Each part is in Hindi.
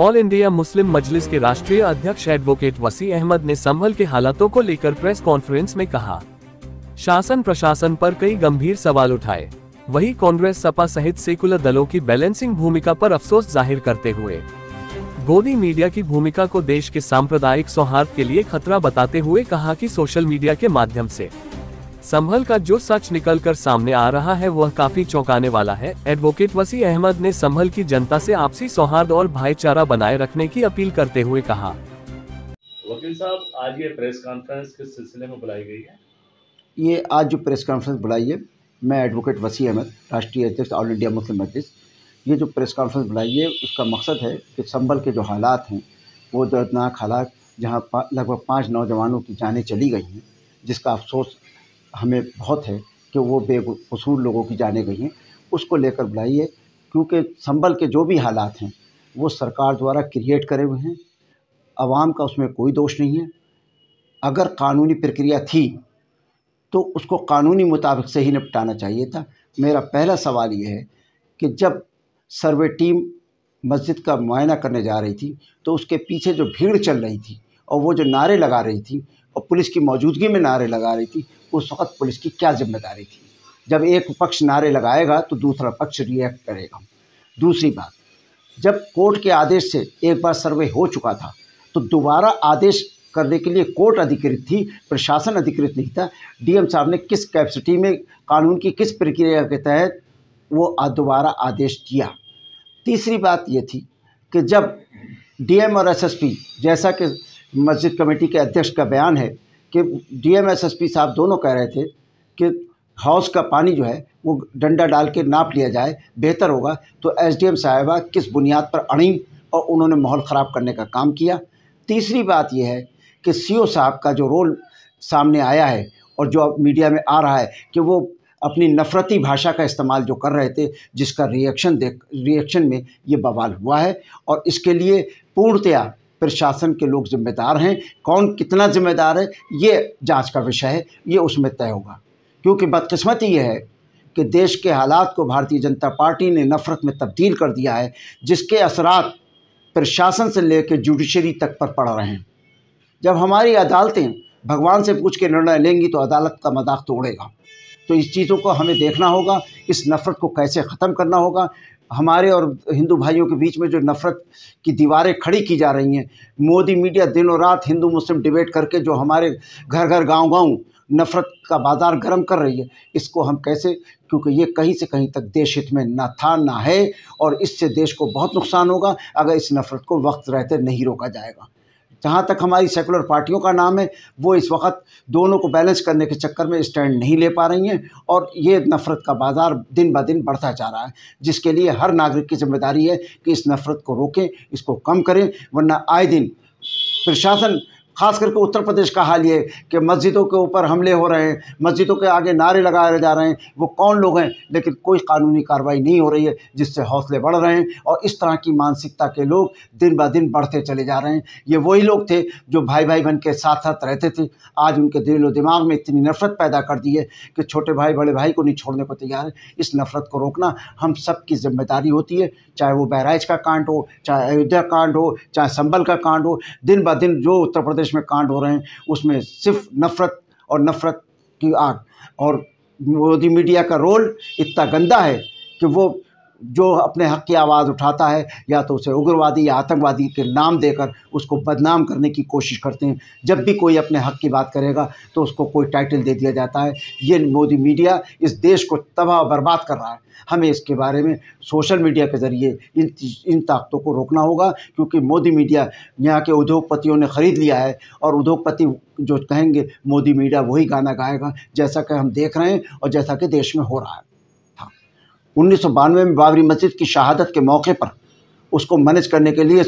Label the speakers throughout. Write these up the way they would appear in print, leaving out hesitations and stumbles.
Speaker 1: ऑल इंडिया मुस्लिम मजलिस के राष्ट्रीय अध्यक्ष एडवोकेट वसी अहमद ने संभल के हालातों को लेकर प्रेस कॉन्फ्रेंस में कहा, शासन प्रशासन पर कई गंभीर सवाल उठाए। वहीं कांग्रेस सपा सहित सेकुलर दलों की बैलेंसिंग भूमिका पर अफसोस जाहिर करते हुए गोदी मीडिया की भूमिका को देश के सांप्रदायिक सौहार्द के लिए खतरा बताते हुए कहा कि सोशल मीडिया के माध्यम से संभल का जो सच निकलकर सामने आ रहा है वह काफी चौंकाने वाला है। एडवोकेट वसी अहमद ने संभल की जनता से आपसी सौहार्द और भाईचारा बनाए रखने की अपील करते हुए कहा,
Speaker 2: वकील साहब, आज ये प्रेस कॉन्फ्रेंस किस सिलसिले में बुलाई गई है?
Speaker 3: ये आज जो प्रेस कॉन्फ्रेंस बुलाई है, मैं एडवोकेट वसी अहमद, राष्ट्रीय अध्यक्ष ऑल इंडिया मुस्लिम मजलिस, ये जो प्रेस कॉन्फ्रेंस बुलाई है उसका मकसद है कि संभल के जो हालात हैं वो दर्दनाक हालात, जहाँ लगभग 5 नौजवानों की जानें चली गई हैं, जिसका अफसोस हमें बहुत है कि वो बेकसूर लोगों की जानें गई हैं, उसको लेकर बुलाई है। क्योंकि संभल के जो भी हालात हैं वो सरकार द्वारा क्रिएट करे हुए हैं, आवाम का उसमें कोई दोष नहीं है। अगर कानूनी प्रक्रिया थी तो उसको कानूनी मुताबिक से ही निपटाना चाहिए था। मेरा पहला सवाल ये है कि जब सर्वे टीम मस्जिद का मुआयना करने जा रही थी तो उसके पीछे जो भीड़ चल रही थी और वो जो नारे लगा रही थी और पुलिस की मौजूदगी में नारे लगा रही थी, उस वक़्त पुलिस की क्या जिम्मेदारी थी? जब एक पक्ष नारे लगाएगा तो दूसरा पक्ष रिएक्ट करेगा। दूसरी बात, जब कोर्ट के आदेश से एक बार सर्वे हो चुका था तो दोबारा आदेश करने के लिए कोर्ट अधिकृत थी, प्रशासन अधिकृत नहीं था। डीएम साहब ने किस कैपेसिटी में, कानून की किस प्रक्रिया के तहत वो दोबारा आदेश दिया? तीसरी बात ये थी कि जब डीएम और एसएसपी, जैसा कि मस्जिद कमेटी के अध्यक्ष का बयान है कि डीएम एसएसपी साहब दोनों कह रहे थे कि हाउस का पानी जो है वो डंडा डाल के नाप लिया जाए, बेहतर होगा, तो एसडीएम साहिबा किस बुनियाद पर अड़ी और उन्होंने माहौल ख़राब करने का काम किया। तीसरी बात यह है कि सीओ साहब का जो रोल सामने आया है और जो मीडिया में आ रहा है कि वो अपनी नफ़रती भाषा का इस्तेमाल जो कर रहे थे, जिसका रिएक्शन में ये बवाल हुआ है और इसके लिए पूर्णतया प्रशासन के लोग जिम्मेदार हैं। कौन कितना जिम्मेदार है ये जांच का विषय है, ये उसमें तय होगा। क्योंकि बदकिस्मती ये है कि देश के हालात को भारतीय जनता पार्टी ने नफ़रत में तब्दील कर दिया है, जिसके असरात प्रशासन से लेकर जुडिशरी तक पर पड़ रहे हैं। जब हमारी अदालतें भगवान से पूछ के निर्णय लेंगी तो अदालत का मजाक तोड़ेगा। तो इस चीज़ों को हमें देखना होगा, इस नफ़रत को कैसे ख़त्म करना होगा। हमारे और हिंदू भाइयों के बीच में जो नफ़रत की दीवारें खड़ी की जा रही हैं, मोदी मीडिया दिनों रात हिंदू मुस्लिम डिबेट करके जो हमारे घर घर गांव-गांव नफ़रत का बाज़ार गर्म कर रही है, इसको हम कैसे, क्योंकि ये कहीं से कहीं तक देश हित में ना था ना है और इससे देश को बहुत नुकसान होगा अगर इस नफ़रत को वक्त रहते नहीं रोका जाएगा। जहाँ तक हमारी सेकुलर पार्टियों का नाम है, वो इस वक्त दोनों को बैलेंस करने के चक्कर में स्टैंड नहीं ले पा रही हैं और ये नफ़रत का बाज़ार दिन ब दिन बढ़ता जा रहा है, जिसके लिए हर नागरिक की जिम्मेदारी है कि इस नफ़रत को रोकें, इसको कम करें। वरना आए दिन प्रशासन, ख़ास करके उत्तर प्रदेश का हाल ये कि मस्जिदों के ऊपर हमले हो रहे हैं, मस्जिदों के आगे नारे लगाए जा रहे हैं। वो कौन लोग हैं? लेकिन कोई कानूनी कार्रवाई नहीं हो रही है, जिससे हौसले बढ़ रहे हैं और इस तरह की मानसिकता के लोग दिन ब दिन बढ़ते चले जा रहे हैं। ये वही लोग थे जो भाई भाई बन के साथ साथ रहते थे, आज उनके दिल और दिमाग में इतनी नफ़रत पैदा कर दी है कि छोटे भाई बड़े भाई को नहीं छोड़ने को तैयार है। इस नफ़रत को रोकना हम सब की जिम्मेदारी होती है, चाहे वो बहराइच का कांड हो, चाहे अयोध्या कांड हो, चाहे संभल का कांड हो। दिन ब दिन जो उत्तर प्रदेश में कांड हो रहे हैं उसमें सिर्फ नफ़रत और नफ़रत की आग, और मोदी मीडिया का रोल इतना गंदा है कि वो जो अपने हक़ की आवाज़ उठाता है या तो उसे उग्रवादी या आतंकवादी के नाम देकर उसको बदनाम करने की कोशिश करते हैं। जब भी कोई अपने हक़ की बात करेगा तो उसको कोई टाइटल दे दिया जाता है। ये मोदी मीडिया इस देश को तबाह बर्बाद कर रहा है। हमें इसके बारे में सोशल मीडिया के ज़रिए इन ताकतों को रोकना होगा, क्योंकि मोदी मीडिया यहाँ के उद्योगपतियों ने ख़रीद लिया है और उद्योगपति जो कहेंगे मोदी मीडिया वही गाना गाएगा, जैसा कि हम देख रहे हैं और जैसा कि देश में हो रहा है। 1992 में बाबरी मस्जिद की शहादत के मौके पर उसको मैनेज करने के लिए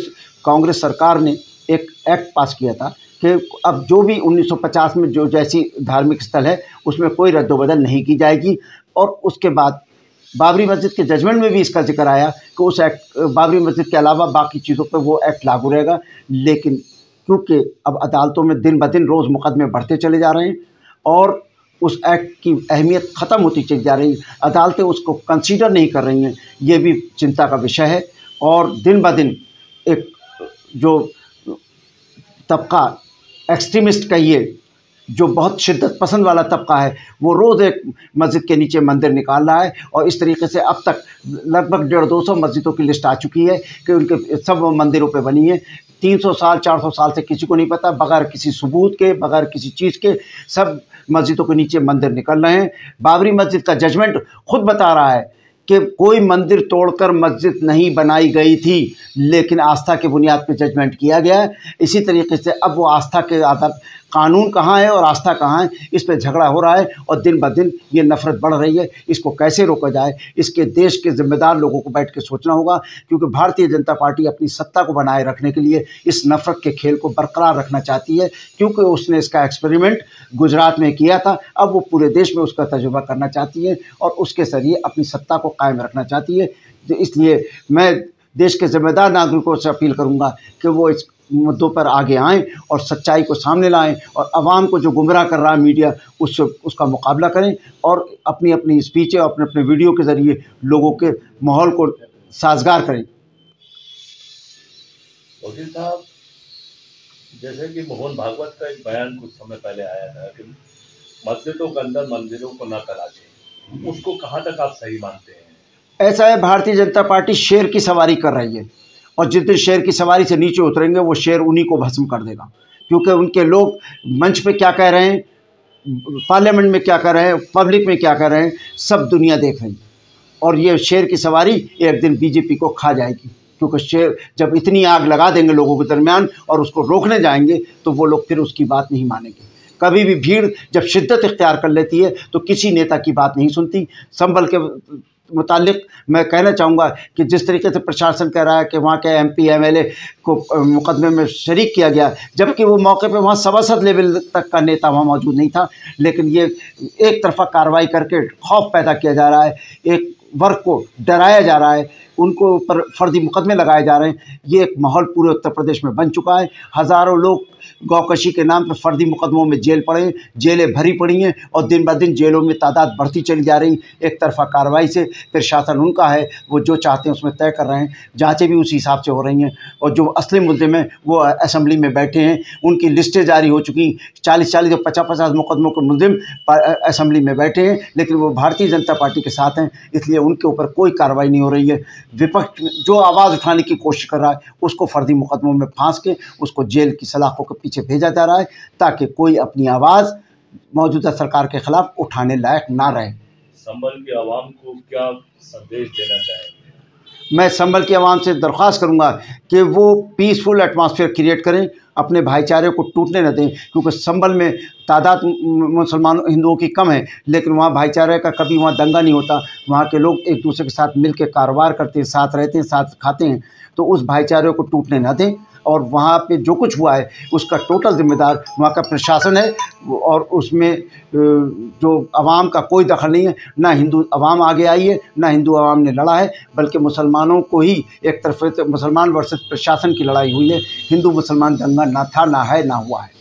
Speaker 3: कांग्रेस सरकार ने एक एक्ट पास किया था कि अब जो भी 1950 में जो जैसी धार्मिक स्थल है उसमें कोई रद्दोबदल नहीं की जाएगी। और उसके बाद बाबरी मस्जिद के जजमेंट में भी इसका जिक्र आया कि उस एक्ट, बाबरी मस्जिद के अलावा बाकी चीज़ों पर वो एक्ट लागू रहेगा। लेकिन क्योंकि अब अदालतों में दिन ब दिन रोज़ मुकदमे बढ़ते चले जा रहे हैं और उस एक्ट की अहमियत ख़त्म होती चली जा रही है, अदालतें उसको कंसीडर नहीं कर रही हैं, ये भी चिंता का विषय है। और दिन ब दिन एक जो तबका एक्सट्रीमिस्ट कहिए, जो बहुत शिद्दत पसंद वाला तबका है, वो रोज़ एक मस्जिद के नीचे मंदिर निकाल रहा है। और इस तरीके से अब तक लगभग 150-200 मस्जिदों की लिस्ट आ चुकी है कि उनके सब मंदिरों पे बनी है। 300 साल 400 साल से किसी को नहीं पता, बगैर किसी सबूत के, बगैर किसी चीज़ के सब मस्जिदों के नीचे मंदिर निकल रहे हैं। बाबरी मस्जिद का जजमेंट खुद बता रहा है कि कोई मंदिर तोड़कर मस्जिद नहीं बनाई गई थी, लेकिन आस्था के बुनियाद पर जजमेंट किया गया है। इसी तरीके से अब वो आस्था के आधार, कानून कहाँ है और आस्था कहाँ है, इस पर झगड़ा हो रहा है और दिन ब दिन ये नफ़रत बढ़ रही है। इसको कैसे रोका जाए, इसके देश के ज़िम्मेदार लोगों को बैठ के सोचना होगा, क्योंकि भारतीय जनता पार्टी अपनी सत्ता को बनाए रखने के लिए इस नफ़रत के खेल को बरकरार रखना चाहती है। क्योंकि उसने इसका एक्सपेरिमेंट गुजरात में किया था, अब वो पूरे देश में उसका तजुर्बा करना चाहती है और उसके ज़रिए अपनी सत्ता को कायम रखना चाहती है। इसलिए मैं देश के ज़िम्मेदार नागरिकों से अपील करूँगा कि वो इस मुद्दों पर आगे आएँ और सच्चाई को सामने लाएँ और आवाम को जो गुमराह कर रहा है मीडिया, उसका मुकाबला करें और अपनी अपनी स्पीचें और अपने अपने वीडियो के ज़रिए लोगों के माहौल को साजगार करें।
Speaker 2: वकील साहब, जैसे कि मोहन भागवत का एक बयान कुछ समय पहले आया था कि मस्जिदों के अंदर मंदिरों को न तराशें, उसको कहाँ तक आप सही मानते हैं?
Speaker 3: ऐसा है, भारतीय जनता पार्टी शेर की सवारी कर रही है और जिस दिन शेर की सवारी से नीचे उतरेंगे वो शेर उन्हीं को भस्म कर देगा। क्योंकि उनके लोग मंच पे क्या कह रहे हैं, पार्लियामेंट में क्या कह रहे हैं, पब्लिक में क्या कह रहे हैं, सब दुनिया देख रही है। और ये शेर की सवारी एक दिन बीजेपी को खा जाएगी, क्योंकि शेर जब इतनी आग लगा देंगे लोगों के दरमियान और उसको रोकने जाएंगे तो वो लोग फिर उसकी बात नहीं मानेंगे। कभी भी भीड़ जब शिद्दत इख्तियार कर लेती है तो किसी नेता की बात नहीं सुनती। संभल के मुतालिक मैं कहना चाहूँगा कि जिस तरीके से प्रशासन कह रहा है कि वहाँ के MP MLA को मुकदमे में शरीक किया गया, जबकि वो मौके पे वहाँ सभासद लेवल तक का नेता वहाँ मौजूद नहीं था, लेकिन ये एक तरफा कार्रवाई करके खौफ पैदा किया जा रहा है, एक वर्ग को डराया जा रहा है, उनको ऊपर फर्जी मुकदमे लगाए जा रहे हैं। ये एक माहौल पूरे उत्तर प्रदेश में बन चुका है। हज़ारों लोग गौकशी के नाम पर फर्जी मुकदमों में जेल पड़े, जेलें भरी पड़ी हैं और दिन ब दिन जेलों में तादाद बढ़ती चली जा रही। एक तरफा कार्रवाई से प्रशासन उनका है, वो जो चाहते हैं उसमें तय कर रहे हैं। जांचें भी उसी हिसाब से हो रही हैं और जो असली मुल्ज़िम हैं वो असेंबली में बैठे हैं, उनकी लिस्टें जारी हो चुकी। 40-40 और 50-50 मुकदमों के मुल्ज़िम असेंबली में बैठे हैं, लेकिन वो भारतीय जनता पार्टी के साथ हैं, इसलिए उनके ऊपर कोई कार्रवाई नहीं हो रही है। विपक्ष जो आवाज़ उठाने की कोशिश कर रहा है उसको फर्जी मुकदमों में फांस के उसको जेल की सलाखों के पीछे भेजा जा रहा है, ताकि कोई अपनी आवाज़ मौजूदा सरकार के खिलाफ उठाने लायक ना रहे।
Speaker 2: संभल की आवाम को क्या संदेश देना चाहेंगे?
Speaker 3: मैं संभल की आवाम से दरख्वास्त करूंगा कि वो पीसफुल एटमॉस्फेयर क्रिएट करें, अपने भाईचारे को टूटने न दें, क्योंकि संभल में तादाद मुसलमान हिंदुओं की कम है, लेकिन वहाँ भाईचारे का कभी वहाँ दंगा नहीं होता। वहाँ के लोग एक दूसरे के साथ मिल के कारोबार करते हैं, साथ रहते हैं, साथ खाते हैं। तो उस भाईचारे को टूटने न दें और वहाँ पे जो कुछ हुआ है उसका टोटल जिम्मेदार वहाँ का प्रशासन है और उसमें जो आवाम का कोई दखल नहीं है। ना हिंदू आवाम आगे आई है, ना हिंदू आवाम ने लड़ा है, बल्कि मुसलमानों को ही एक तरफ से मुसलमान वर्सेस प्रशासन की लड़ाई हुई है। हिंदू मुसलमान दंगा ना था, ना है, ना हुआ है।